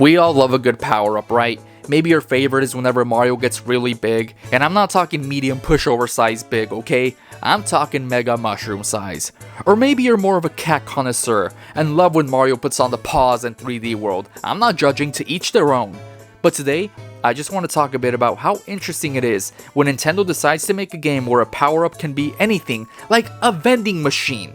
We all love a good power-up, right? Maybe your favorite is whenever Mario gets really big, and I'm not talking medium pushover size big, okay? I'm talking mega mushroom size. Or maybe you're more of a cat connoisseur, and love when Mario puts on the paws in 3D World. I'm not judging, to each their own. But today, I just want to talk a bit about how interesting it is when Nintendo decides to make a game where a power-up can be anything, like a vending machine.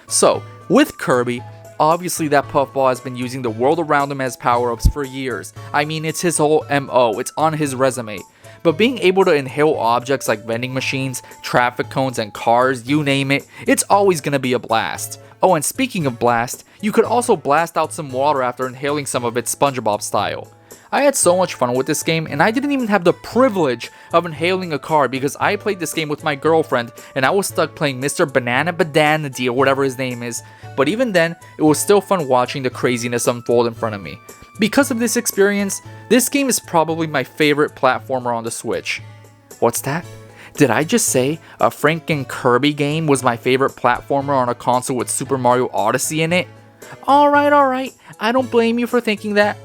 So, with Kirby, obviously that Puffball has been using the world around him as power-ups for years. I mean, it's his whole MO, it's on his resume. But being able to inhale objects like vending machines, traffic cones, and cars, you name it, it's always gonna be a blast. Oh, and speaking of blast, you could also blast out some water after inhaling some of it SpongeBob style. I had so much fun with this game, and I didn't even have the privilege of inhaling a car because I played this game with my girlfriend and I was stuck playing Mr. Banana Badanity or whatever his name is. But even then, it was still fun watching the craziness unfold in front of me. Because of this experience, this game is probably my favorite platformer on the Switch. What's that? Did I just say a Franken Kirby game was my favorite platformer on a console with Super Mario Odyssey in it? Alright, I don't blame you for thinking that.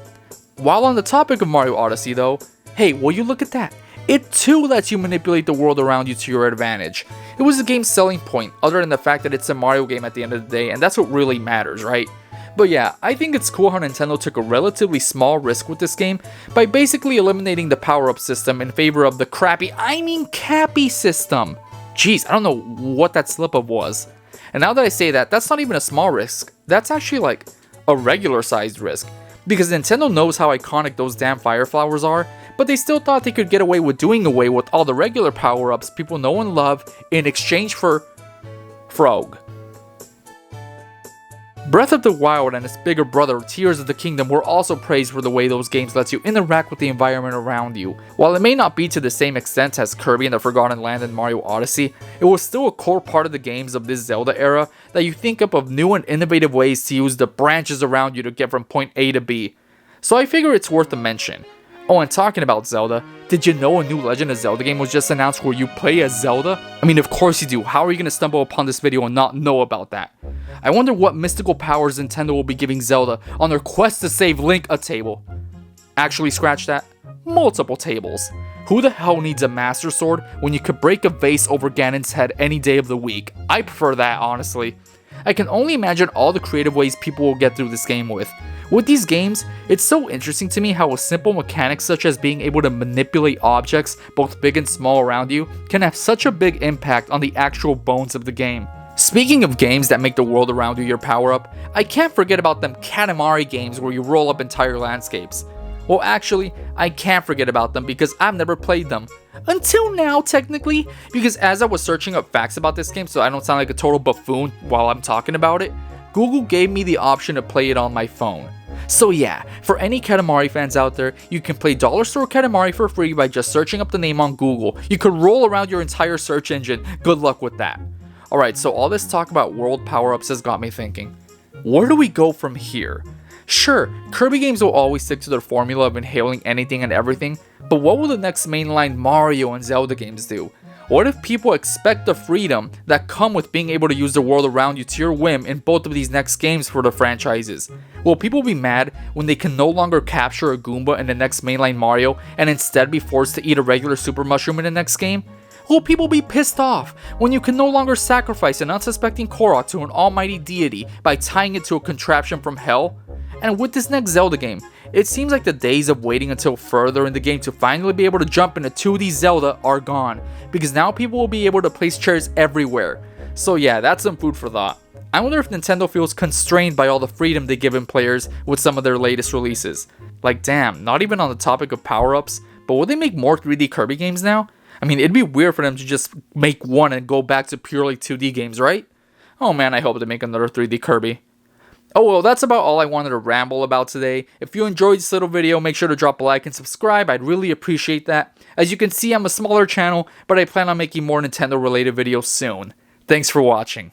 While on the topic of Mario Odyssey though, hey, will you look at that? It too lets you manipulate the world around you to your advantage. It was the game's selling point, other than the fact that it's a Mario game at the end of the day, and that's what really matters, right? But yeah, I think it's cool how Nintendo took a relatively small risk with this game by basically eliminating the power-up system in favor of the cappy system. Jeez, I don't know what that slip-up was. And now that I say that, that's not even a small risk, that's actually like a regular sized risk. Because Nintendo knows how iconic those damn fire flowers are, but they still thought they could get away with doing away with all the regular power-ups people know and love in exchange for Frog. Breath of the Wild and its bigger brother, Tears of the Kingdom, were also praised for the way those games let you interact with the environment around you. While it may not be to the same extent as Kirby and the Forgotten Land and Mario Odyssey, it was still a core part of the games of this Zelda era that you think up of new and innovative ways to use the branches around you to get from point A to B. So I figure it's worth a mention. Oh, and talking about Zelda, did you know a new Legend of Zelda game was just announced where you play as Zelda? I mean, of course you do. How are you going to stumble upon this video and not know about that? I wonder what mystical powers Nintendo will be giving Zelda on their quest to save Link a table. Actually, scratch that. Multiple tables. Who the hell needs a Master Sword when you could break a vase over Ganon's head any day of the week? I prefer that, honestly. I can only imagine all the creative ways people will get through this game with. With these games, it's so interesting to me how a simple mechanic such as being able to manipulate objects, both big and small around you, can have such a big impact on the actual bones of the game. Speaking of games that make the world around you your power-up, I can't forget about them Katamari games where you roll up entire landscapes. Well, actually, I can't forget about them because I've never played them. Until now, technically, because as I was searching up facts about this game so I don't sound like a total buffoon while I'm talking about it, Google gave me the option to play it on my phone. So yeah, for any Katamari fans out there, you can play Dollar Store Katamari for free by just searching up the name on Google. You could roll around your entire search engine. Good luck with that. Alright, so all this talk about world power-ups has got me thinking. Where do we go from here? Sure, Kirby games will always stick to their formula of inhaling anything and everything, but what will the next mainline Mario and Zelda games do? What if people expect the freedom that come with being able to use the world around you to your whim in both of these next games for the franchises? Will people be mad when they can no longer capture a Goomba in the next mainline Mario and instead be forced to eat a regular Super Mushroom in the next game? Will people be pissed off when you can no longer sacrifice an unsuspecting Korok to an almighty deity by tying it to a contraption from hell? And with this next Zelda game, it seems like the days of waiting until further in the game to finally be able to jump into 2D Zelda are gone, because now people will be able to place chairs everywhere. So yeah, that's some food for thought. I wonder if Nintendo feels constrained by all the freedom they give in players with some of their latest releases. Like damn, not even on the topic of power-ups, but will they make more 3D Kirby games now? I mean, it'd be weird for them to just make one and go back to purely 2D games, right? Oh man, I hope they make another 3D Kirby. Oh well, that's about all I wanted to ramble about today. If you enjoyed this little video, make sure to drop a like and subscribe. I'd really appreciate that. As you can see, I'm a smaller channel, but I plan on making more Nintendo related videos soon. Thanks for watching.